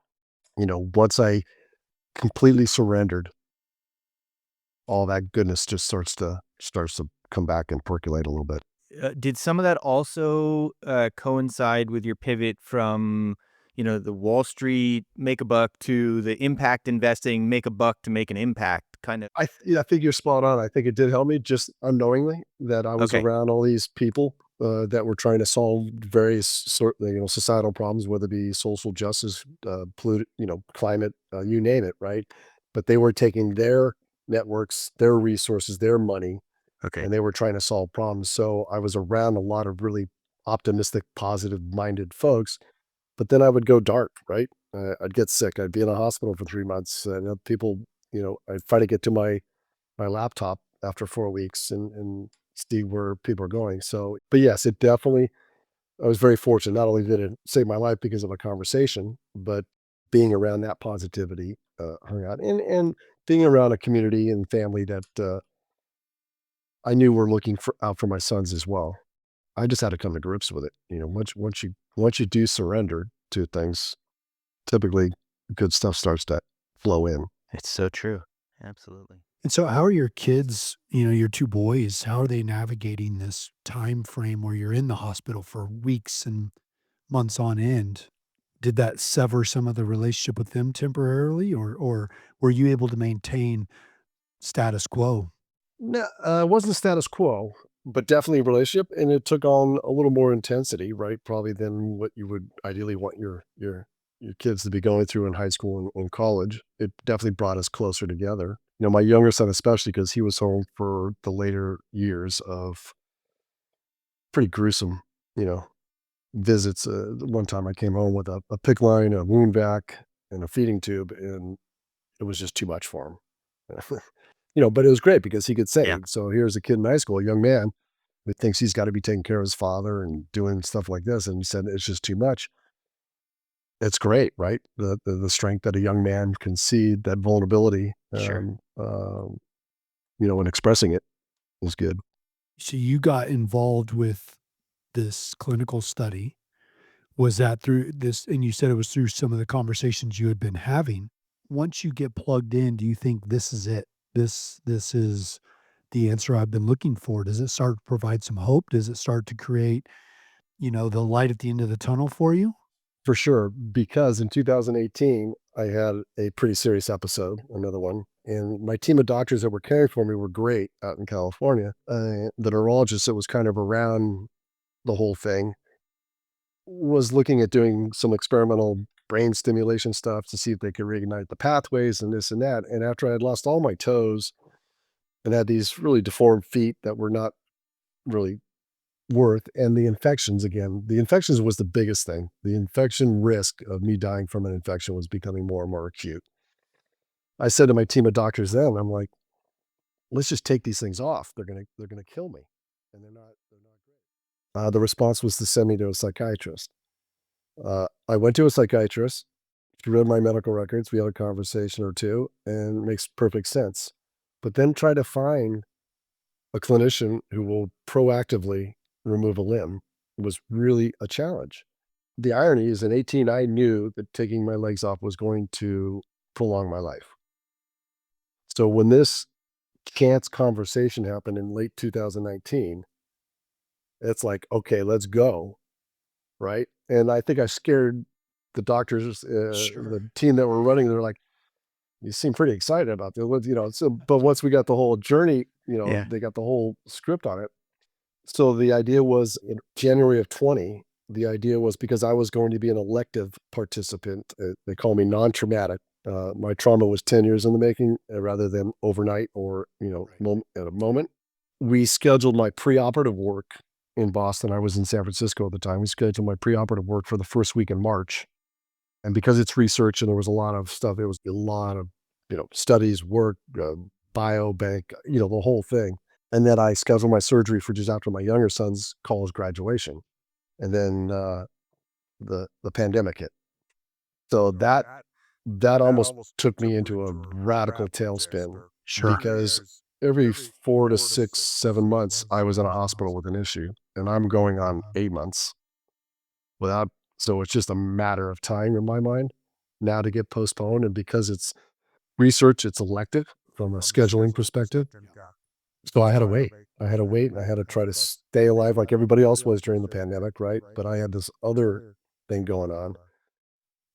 A: once I completely surrendered, all that goodness just starts to come back and percolate a little bit.
D: Did some of that also coincide with your pivot from, the Wall Street make a buck to the impact investing, make a buck to make an impact kind of?
A: Yeah, I think you're spot on. I think it did help me just unknowingly that I was
D: Okay.
A: around all these people that were trying to solve various societal problems, whether it be social justice, climate, you name it, right? But they were taking their networks, their resources, their money,
D: Okay.
A: and they were trying to solve problems. So I was around a lot of really optimistic, positive minded folks, but then I would go dark, right? I'd get sick. I'd be in a hospital for 3 months, and people, I'd try to get to my laptop after 4 weeks and see where people are going. So, but yes, it definitely, I was very fortunate. Not only did it save my life because of a conversation, but being around that positivity, hung out and being around a community and family that, I knew were looking out for my sons as well. I just had to come to grips with it. Once you do surrender to things, typically good stuff starts to flow in.
D: It's so true. Absolutely.
G: And so how are your kids, your 2 boys, how are they navigating this time frame where you're in the hospital for weeks and months on end? Did that sever some of the relationship with them temporarily, or were you able to maintain status quo?
A: No, it wasn't status quo, but definitely a relationship, and it took on a little more intensity, right? Probably than what you would ideally want your kids to be going through in high school and college. It definitely brought us closer together. My younger son, especially because he was home for the later years of pretty gruesome, you know, visits. One time I came home with a PICC line, a wound vac, and a feeding tube, and it was just too much for him. But it was great because he could
D: Yeah.
A: say, so here's a kid in high school, a young man who thinks he's got to be taking care of his father and doing stuff like this. And he said, it's just too much. It's great, right? The strength that a young man can see, that vulnerability,
D: Sure.
A: and expressing it is good.
G: So you got involved with this clinical study. Was that through this, and you said it was through some of the conversations you had been having. Once you get plugged in, do you think this is it? This is the answer I've been looking for. Does it start to provide some hope? Does it start to create, the light at the end of the tunnel for you?
A: For sure, because in 2018, I had a pretty serious episode, another one, and my team of doctors that were caring for me were great out in California. The neurologist that was kind of around the whole thing was looking at doing some experimental brain stimulation stuff to see if they could reignite the pathways and this and that. And after I had lost all my toes and had these really deformed feet that were not really worth, and the infections was the biggest thing. The infection risk of me dying from an infection was becoming more and more acute. I said to my team of doctors then, I'm like, let's just take these things off. They're gonna kill me. And they're not great. The response was to send me to a psychiatrist. I went to a psychiatrist. She read my medical records. We had a conversation or two, and it makes perfect sense. But then try to find a clinician who will proactively remove a limb was really a challenge. The irony is in 18, I knew that taking my legs off was going to prolong my life. So when this chance conversation happened in late 2019, it's like, okay, let's go. Right. And I think I scared the doctors,
G: Sure.
A: the team that were running. They're like, you seem pretty excited about this. So, but once we got the whole journey,
D: Yeah.
A: they got the whole script on it. So the idea was in January of 20, the idea was because I was going to be an elective participant, they call me non-traumatic. My trauma was 10 years in the making rather than overnight or, at a moment. We scheduled my preoperative work in Boston. I was in San Francisco at the time. We scheduled my preoperative work for the first week in March. And because it's research and there was a lot of stuff, there was a lot of, studies, work, biobank, the whole thing. And then I scheduled my surgery for just after my younger son's college graduation. And then the pandemic hit. So that almost took me into a radical tailspin
G: Sure.
A: because every 4 to 6, 7 months, I was in a hospital with an issue, and I'm going on 8 months without, so it's just a matter of time in my mind now to get postponed, and because it's research, it's elective from a scheduling perspective. So I had to wait. I had to wait, and I had to try to stay alive like everybody else was during the pandemic, right? But I had this other thing going on.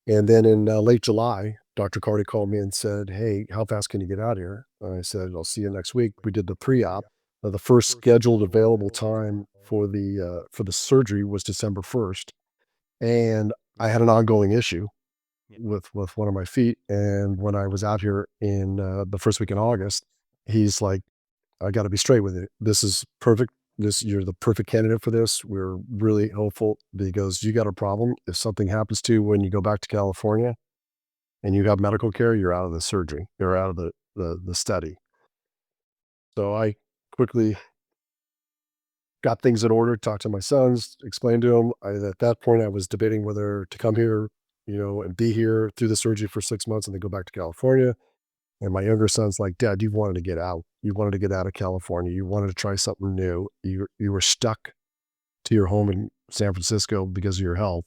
A: And then in late July, Dr. Carty called me and said, "Hey, how fast can you get out here?" I said, "I'll see you next week." We did the pre-op. The first scheduled available time for the surgery was December 1st, and I had an ongoing issue with one of my feet. And when I was out here in the first week in August, he's like, "I got to be straight with you. This is perfect. You're the perfect candidate for this. We're really hopeful." He goes, "You got a problem. If something happens to you when you go back to California, and you have medical care, you're out of the surgery. You're out of the study. So I quickly got things in order, talked to my sons, explained to them. At that point, I was debating whether to come here, and be here through the surgery for 6 months and then go back to California. And my younger son's like, Dad, you wanted to get out. You wanted to get out of California. You wanted to try something new. You were stuck to your home in San Francisco because of your health.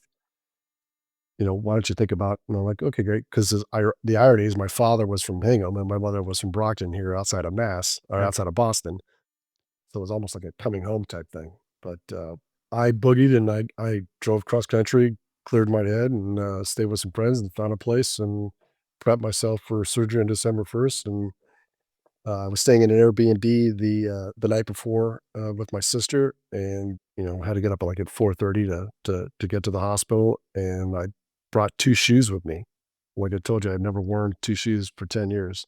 A: Why don't you think about, and I'm like, okay, great. Because the irony is my father was from Hingham and my mother was from Brockton here outside of Mass or outside of Boston. So it was almost like a coming home type thing. But I boogied and I drove cross country, cleared my head and stayed with some friends and found a place and prepped myself for surgery on December 1st. And I was staying in an Airbnb the night before with my sister, and had to get up like at 4:30 to get to the hospital. And I brought two shoes with me. Like I told you, I'd never worn two shoes for 10 years.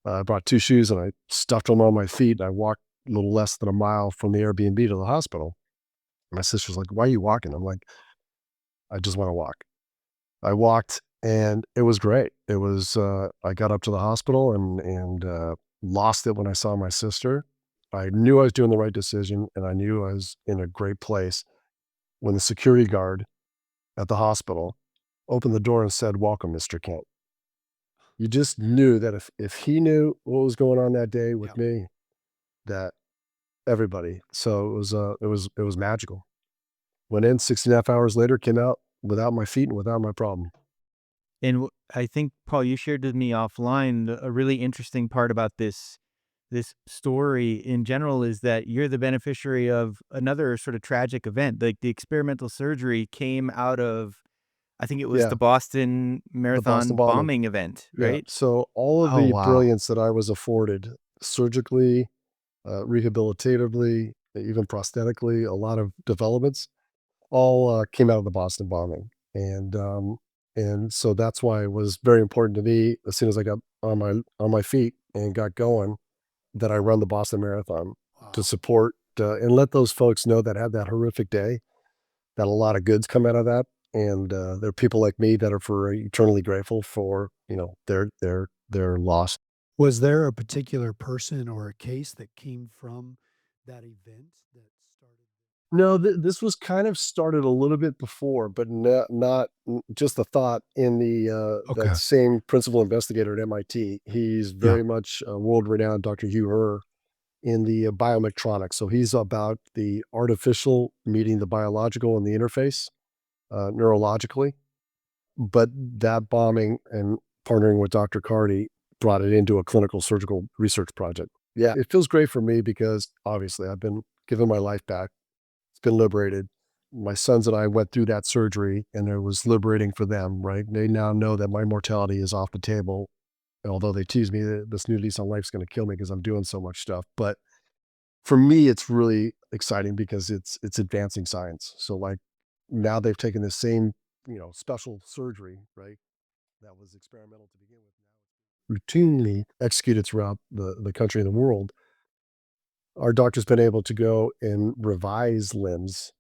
A: I brought two shoes and I stuffed them on my feet. And I walked a little less than a mile from the Airbnb to the hospital. My sister's like, "Why are you walking?" I'm like, "I just want to walk." I walked and it was great. It was, I got up to the hospital and lost it when I saw my sister. I knew I was doing the right decision and I knew I was in a great place when the security guard at the hospital opened the door and said, "Welcome, Mr. Kent." You just knew that if he knew what was going on that day with me, that everybody. So it was magical. Went in 16 and a half hours later, came out without my feet and without my problem.
D: And I think, Paul, you shared with me offline a really interesting part about this story in general is that you're the beneficiary of another sort of tragic event. Like the experimental surgery came out of, I think it was the
A: Yeah,
D: Boston
A: the Boston
D: Marathon
A: bombing.
D: bombing event,
A: Yeah.
D: right?
A: So all of
G: Oh,
A: the
G: wow.
A: brilliance that I was afforded surgically, rehabilitatively, even prosthetically, a lot of developments all came out of the Boston bombing. And so that's why it was very important to me as soon as I got on my feet and got going that I run the Boston Marathon to
G: Wow.
A: support and let those folks know that had that horrific day that a lot of goods come out of that. And there are people like me that are for eternally grateful for their loss.
G: Was there a particular person or a case that came from that event that started?
A: No, this was kind of started a little bit before, but not just a thought in that
G: Okay.
A: same principal investigator at MIT. He's
G: Yeah.
A: very much world renowned, Dr. Hugh Herr, in the biometronics. So he's about the artificial meeting the biological and the interface neurologically. But that bombing and partnering with Dr. Carty brought it into a clinical surgical research project. Yeah, it feels great for me because obviously I've been given my life back. It's been liberated. My sons and I went through that surgery and it was liberating for them, right? They now know that my mortality is off the table. Although they tease me that this new lease on life is going to kill me because I'm doing so much stuff. But for me, it's really exciting because it's advancing science. So like now they've taken the same, special surgery, right? That was experimental to begin with. Now it's routinely executed throughout the country and the world. Our doctor's been able to go and revise limbs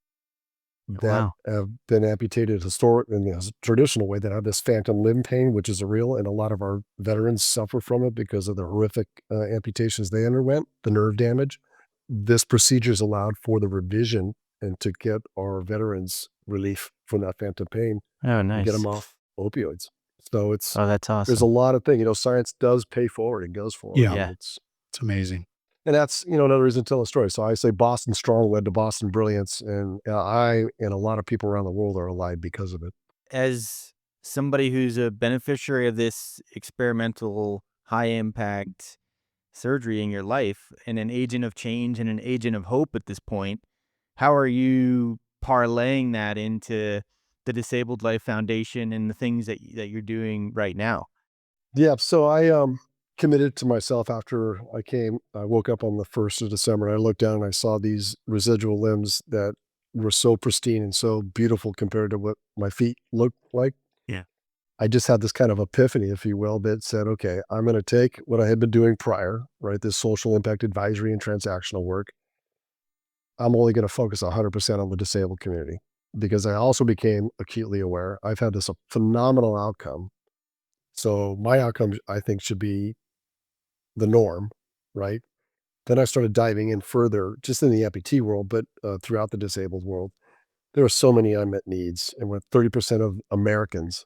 A: that
D: Wow.
A: have been amputated in the traditional way that have this phantom limb pain, which is real, and a lot of our veterans suffer from it because of the horrific amputations they underwent, the nerve damage. This procedure is allowed for the revision and to get our veterans relief from that phantom pain
D: Oh,
A: and get them
D: nice.
A: off opioids. So
D: Oh, that's
A: there's a
D: awesome.
A: lot of things, science does pay forward and goes forward,
G: Yeah.
A: and
D: Yeah.
G: It's amazing.
A: that's, another reason to tell a story. So I say Boston strong led to Boston brilliance, and I and a lot of people around the world are alive because of it.
D: As somebody who's a beneficiary of this experimental high impact surgery in your life and an agent of change and an agent of hope at this point, how are you parlaying that into the Disabled Life Foundation and the things that you're doing right now?
A: Yeah, so I committed to myself after I woke up on the 1st of December and I looked down and I saw these residual limbs that were so pristine and so beautiful compared to what my feet looked like.
D: Yeah.
A: I just had this kind of epiphany, if you will, that said, okay, I'm going to take what I had been doing prior, right? This social impact advisory and transactional work. I'm only going to focus 100% on the disabled community because I also became acutely aware. I've had this phenomenal outcome So my outcome, I think, should be the norm, right? Then I started diving in further, just in the amputee world, but throughout the disabled world. There are so many unmet needs, and with 30% of Americans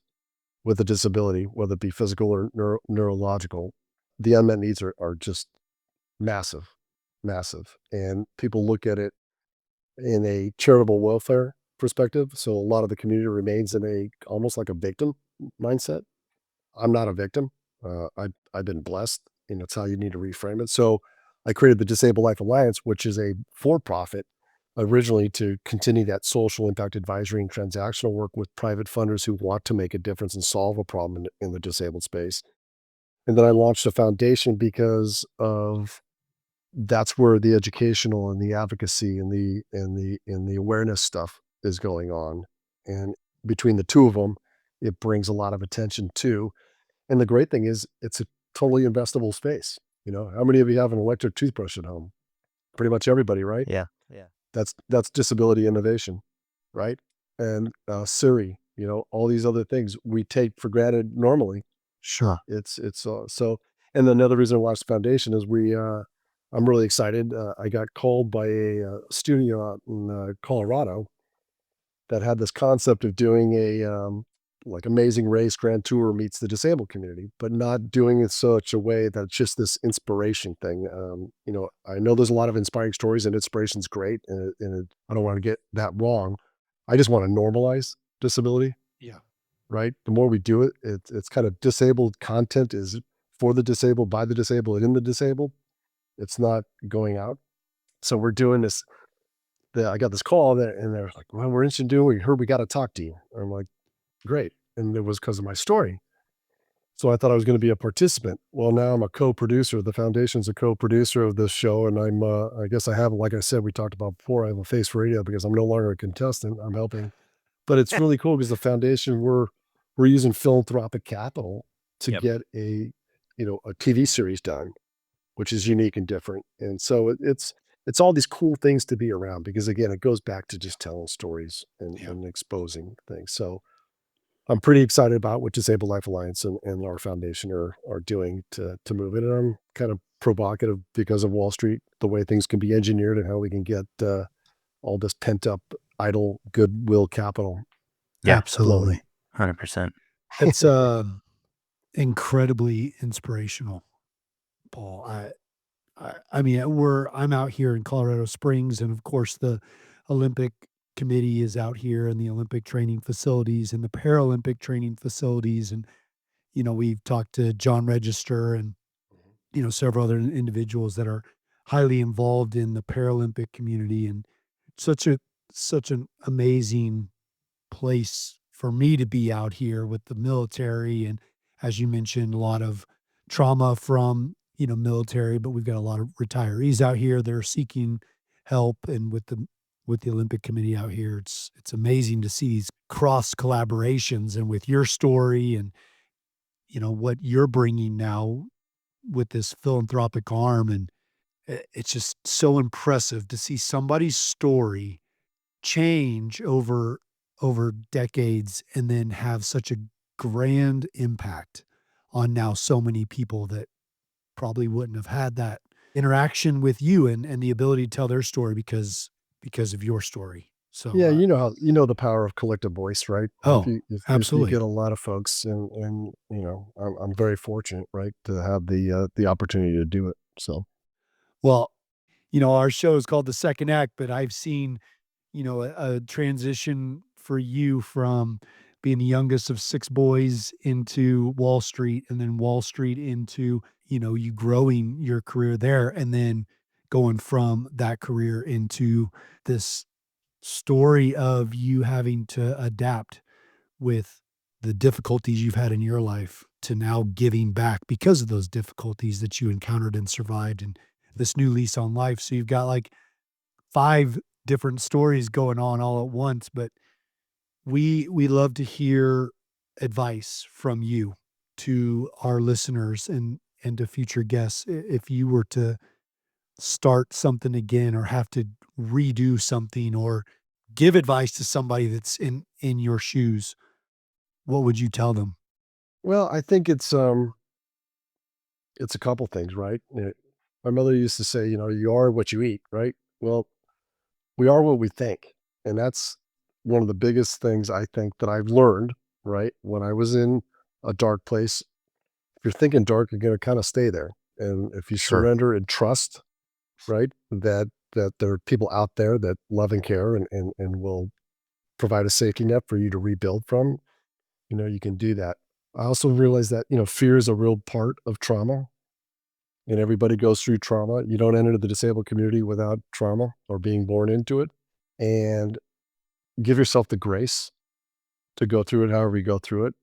A: with a disability, whether it be physical or neurological, the unmet needs are just massive, massive. And people look at it in a charitable welfare perspective. So a lot of the community remains in a almost like a victim mindset. I'm not a victim. I've been blessed, and it's how you need to reframe it. So I created the Disabled Life Alliance, which is a for-profit originally to continue that social impact advisory and transactional work with private funders who want to make a difference and solve a problem in the disabled space. And then I launched a foundation because of that's where the educational and the advocacy and the awareness stuff is going on. And between the two of them, it brings a lot of attention too. And the great thing is it's a totally investable space. How many of you have an electric toothbrush at home? Pretty much everybody, right?
D: Yeah. Yeah.
A: That's disability innovation, right? And Siri, all these other things we take for granted normally.
G: Sure.
A: So, and another reason I launched the foundation is I'm really excited. I got called by a studio out in Colorado that had this concept of doing like Amazing Race Grand Tour meets the disabled community, but not doing it in such a way that it's just this inspiration thing. I know there's a lot of inspiring stories and inspiration's great, and I don't want to get that wrong. I just want to normalize disability,
G: Yeah.
A: right? The more we do it, it's kind of disabled content is for the disabled, by the disabled, and in the disabled. It's not going out. So we're doing this. I got this call there, and they're like, "Well, we're interested in doing. We heard we got to talk to you." I'm like, "Great," and it was because of my story. So I thought I was going to be a participant. Well, now I'm a co-producer. The foundation's a co-producer of this show, and I guess I have, like I said, we talked about before. I have a face for radio because I'm no longer a contestant. I'm helping, but it's really cool because the foundation we're using philanthropic capital to
D: Yep.
A: get a TV series done, which is unique and different. And so it's all these cool things to be around because again, it goes back to just telling stories
G: Yeah.
A: and exposing things. So I'm pretty excited about what Disabled Life Alliance and our foundation are doing to move it. And I'm kind of provocative because of Wall Street, the way things can be engineered and how we can get all this pent up idle goodwill capital
D: Yeah.
A: flowing.
G: Absolutely.
D: 100%.
G: It's incredibly inspirational, Paul. I mean, I'm out here in Colorado Springs, and of course, the Olympic Committee is out here, and the Olympic training facilities, and the Paralympic training facilities, and we've talked to John Register and several other individuals that are highly involved in the Paralympic community, and such a such an amazing place for me to be out here with the military. And as you mentioned, a lot of trauma from, military, but we've got a lot of retirees out here that are seeking help. And with the Olympic Committee out here, it's amazing to see these cross collaborations. And with your story and, what you're bringing now with this philanthropic arm, and it's just so impressive to see somebody's story change over decades and then have such a grand impact on now so many people that probably wouldn't have had that interaction with you and the ability to tell their story because of your story. So,
A: Yeah, the power of collective voice, right? If
G: oh,
A: you
G: absolutely.
A: get a lot of folks, and I'm very fortunate, right, to have the opportunity to do it. So
G: Well, our show is called The Second Act, but I've seen a transition for you from being the youngest of 6 boys into Wall Street, and then Wall Street into, you growing your career there, and then going from that career into this story of you having to adapt with the difficulties you've had in your life to now giving back because of those difficulties that you encountered and survived, and this new lease on life. So you've got like 5 different stories going on all at once, but we love to hear advice from you to our listeners and to future guests. If you were to start something again or have to redo something or give advice to somebody that's in your shoes, what would you tell them?
A: Well, I think it's a couple things, right? My mother used to say, you are what you eat, right? Well, we are what we think. And that's one of the biggest things I think that I've learned, right? When I was in a dark place, if you're thinking dark, you're going to kind of stay there. And if you
D: Sure.
A: surrender and trust, right, that there are people out there that love and care and will provide a safety net for you to rebuild from, you can do that. I also realize that, fear is a real part of trauma and everybody goes through trauma. You don't enter the disabled community without trauma or being born into it. And give yourself the grace to go through it however you go through it,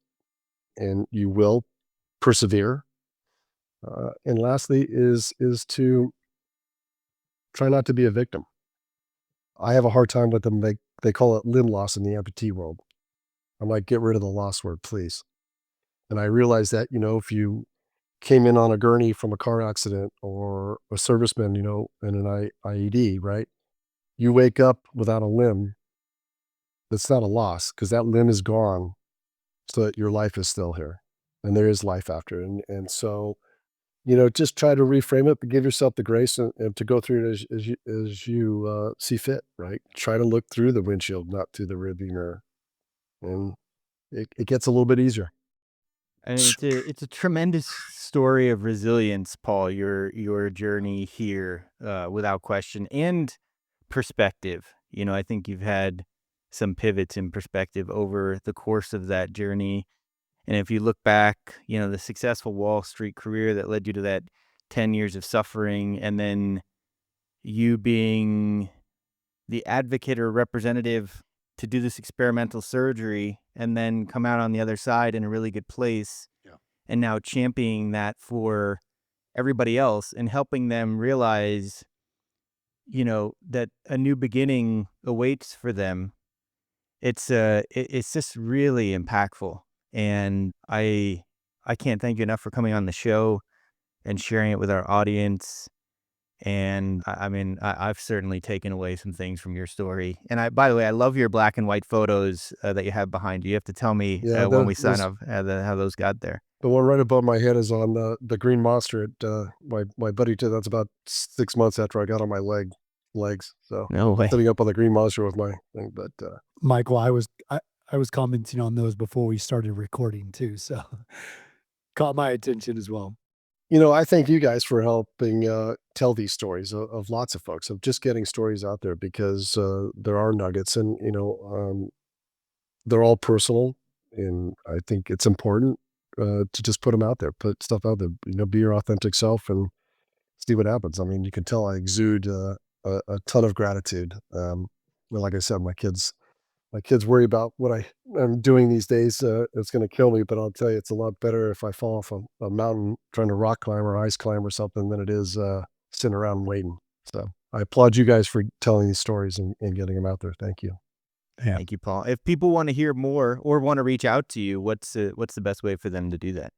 A: and you will persevere. And lastly is to try not to be a victim. I have a hard time with them. They call it limb loss in the amputee world. I'm like, get rid of the loss word, please. And I realize that, if you came in on a gurney from a car accident or a serviceman, in an IED, right? You wake up without a limb. That's not a loss because that limb is gone so that your life is still here and there is life after. And so, just try to reframe it, but give yourself the grace and to go through it as you see fit, right? Try to look through the windshield, not through the rearview mirror. And it gets a little bit easier.
D: And it's a tremendous story of resilience, Paul. Your journey here, without question, and perspective. I think you've had some pivots in perspective over the course of that journey. And if you look back, the successful Wall Street career that led you to that 10 years of suffering, and then you being the advocate or representative to do this experimental surgery and then come out on the other side in a really good place.
G: Yeah.
D: And now championing that for everybody else and helping them realize, that a new beginning awaits for them. It's just really impactful. And I can't thank you enough for coming on the show and sharing it with our audience. And I mean, I've certainly taken away some things from your story. And by the way, I love your black and white photos that you have behind you. You have to tell me
A: Yeah,
D: when we sign up how those got there.
A: the one right above my head is on the green monster. My buddy did. That's about 6 months after I got on my legs. So
D: No way.
A: sitting up on the green monster with my thing, but
G: Michael, I was commenting on those before we started recording too, so caught my attention as well.
A: I thank you guys for helping tell these stories of lots of folks of just getting stories out there because there are nuggets and they're all personal and I think it's important to just put them out there, put stuff out there. Be your authentic self and see what happens. I mean, you can tell I exude a ton of gratitude. Well, like I said, my kids worry about what I'm doing these days. It's going to kill me, but I'll tell you, it's a lot better if I fall off a mountain trying to rock climb or ice climb or something than it is sitting around waiting. So I applaud you guys for telling these stories and getting them out there. Thank you.
G: Yeah.
D: Thank you, Paul. If people want to hear more or want to reach out to you, what's the best way for them to do that?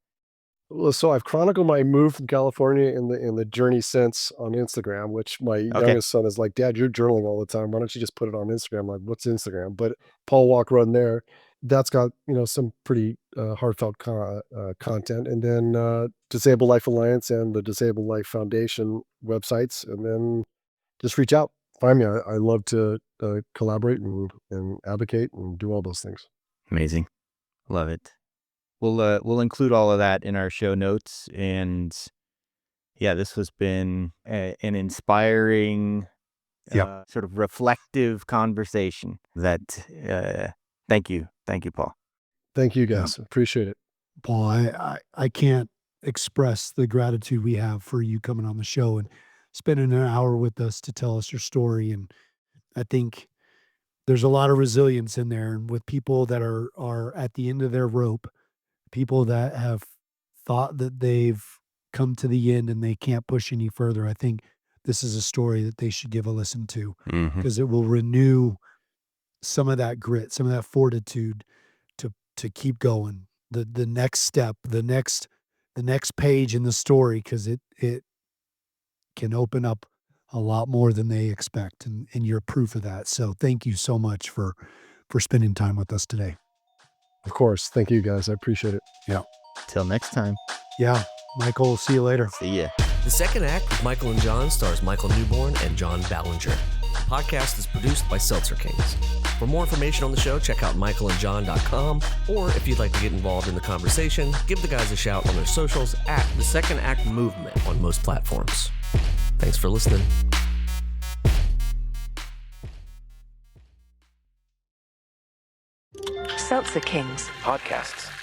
A: Well, so I've chronicled my move from California in the journey since on Instagram, which my
D: Okay.
A: youngest son is like, "Dad, you're journaling all the time. Why don't you just put it on Instagram?" I'm like, what's Instagram? But Paul Walk Run there, that's got some pretty heartfelt content, and then Disabled Life Alliance and the Disabled Life Foundation websites, and then just reach out, find me. I love to collaborate and advocate and do all those things.
D: Amazing. Love it. We'll include all of that in our show notes. And yeah, this has been an inspiring,
G: Yep.
D: sort of reflective conversation that, thank you. Thank you, Paul.
A: Thank you
G: Yeah.
A: guys, appreciate it.
G: Paul, I can't express the gratitude we have for you coming on the show and spending an hour with us to tell us your story. And I think there's a lot of resilience in there, and with people that are at the end of their rope, people that have thought that they've come to the end and they can't push any further. I think this is a story that they should give a listen to
D: Mm-hmm.
G: because it will renew some of that grit, some of that fortitude to keep going. The next step, the next page in the story, because it can open up a lot more than they expect, and you're proof of that. So thank you so much for spending time with us today.
A: Of course, thank you guys, I appreciate it.
G: Yeah.
D: Till next time.
G: Yeah. Michael, see you later.
D: See ya.
I: The second act of Michael and John stars Michael Newborn and John Ballinger. The podcast is produced by Seltzer Kings. For more information on the show, check out michaelandjohn.com, or if you'd like to get involved in the conversation, give the guys a shout on their socials at The Second Act Movement on most platforms. Thanks for listening.
J: Seltzer Kings.
I: Podcasts.